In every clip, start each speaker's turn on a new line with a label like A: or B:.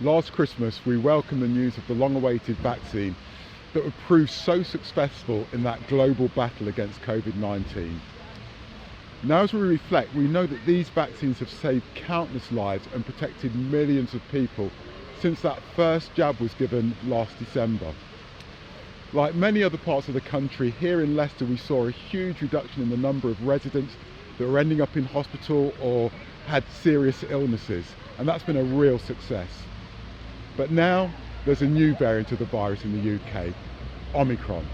A: Last Christmas, we welcomed the news of the long-awaited vaccine that would prove so successful in that global battle against COVID-19. Now as we reflect, we know that these vaccines have saved countless lives and protected millions of people since that first jab was given last December. Like many other parts of the country, here in Leicester we saw a huge reduction in the number of residents that were ending up in hospital or had serious illnesses, and that's been a real success. But now there's a new variant of the virus in the UK, Omicron,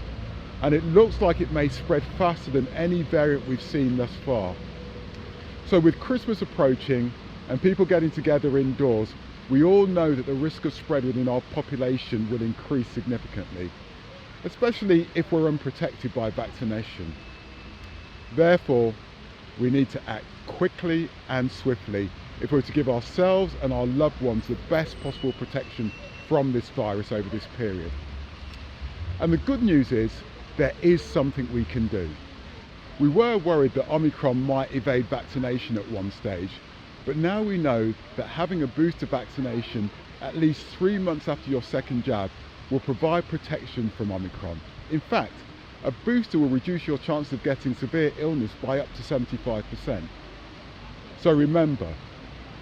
A: and it looks like it may spread faster than any variant we've seen thus far. So with Christmas approaching and people getting together indoors, we all know that the risk of spread within our population will increase significantly, especially if we're unprotected by vaccination. Therefore, we need to act quickly and swiftly if we're to give ourselves and our loved ones the best possible protection from this virus over this period. And the good news is, there is something we can do. We were worried that Omicron might evade vaccination at one stage, but now we know that having a booster vaccination at least 3 months after your second jab will provide protection from Omicron. In fact, a booster will reduce your chance of getting severe illness by up to 75%. So remember,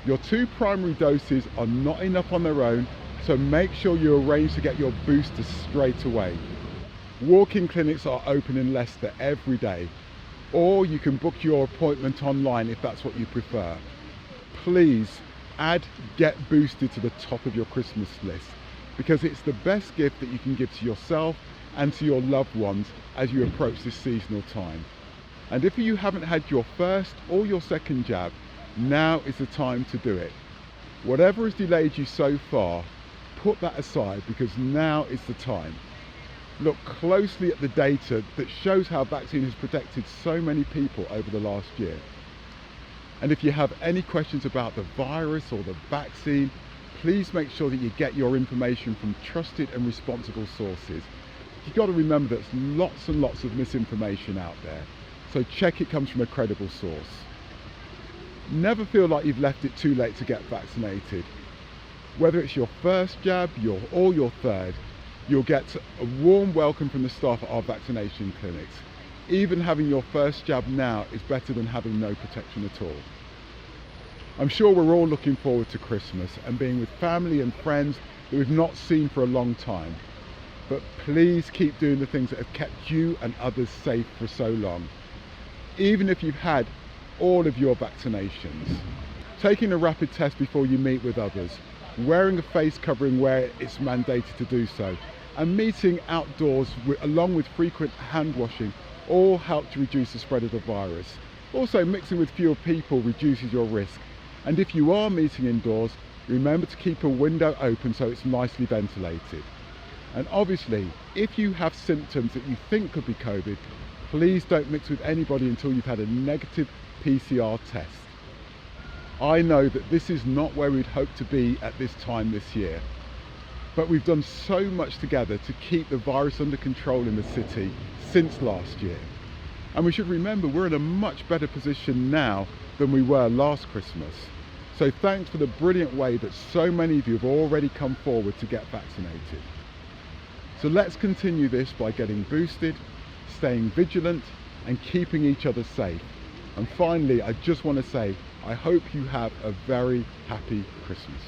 A: your 2 primary doses are not enough on their own, so make sure you arrange to get your booster straight away. Walk-in clinics are open in Leicester every day, or you can book your appointment online if that's what you prefer. Please add Get Boosted to the top of your Christmas list, because it's the best gift that you can give to yourself and to your loved ones as you approach this seasonal time. And if you haven't had your first or your second jab, now is the time to do it. Whatever has delayed you so far, put that aside, because now is the time. Look closely at the data that shows how vaccine has protected so many people over the last year. And if you have any questions about the virus or the vaccine, please make sure that you get your information from trusted and responsible sources. You've got to remember there's lots and lots of misinformation out there, so check it comes from a credible source. Never feel like you've left it too late to get vaccinated. Whether it's your first jab or your third, you'll get a warm welcome from the staff at our vaccination clinics. Even having your first jab now is better than having no protection at all. I'm sure we're all looking forward to Christmas and being with family and friends that we've not seen for a long time. But please keep doing the things that have kept you and others safe for so long. Even if you've had all of your vaccinations. Taking a rapid test before you meet with others, wearing a face covering where it's mandated to do so, and meeting outdoors along with frequent hand washing all help to reduce the spread of the virus. Also, mixing with fewer people reduces your risk. And if you are meeting indoors, remember to keep a window open so it's nicely ventilated. And obviously, if you have symptoms that you think could be COVID, please don't mix with anybody until you've had a negative PCR test. I know that this is not where we'd hope to be at this time this year, but we've done so much together to keep the virus under control in the city since last year. And we should remember we're in a much better position now than we were last Christmas. So thanks for the brilliant way that so many of you have already come forward to get vaccinated. So let's continue this by getting boosted, staying vigilant and keeping each other safe. And finally, I just want to say, I hope you have a very happy Christmas.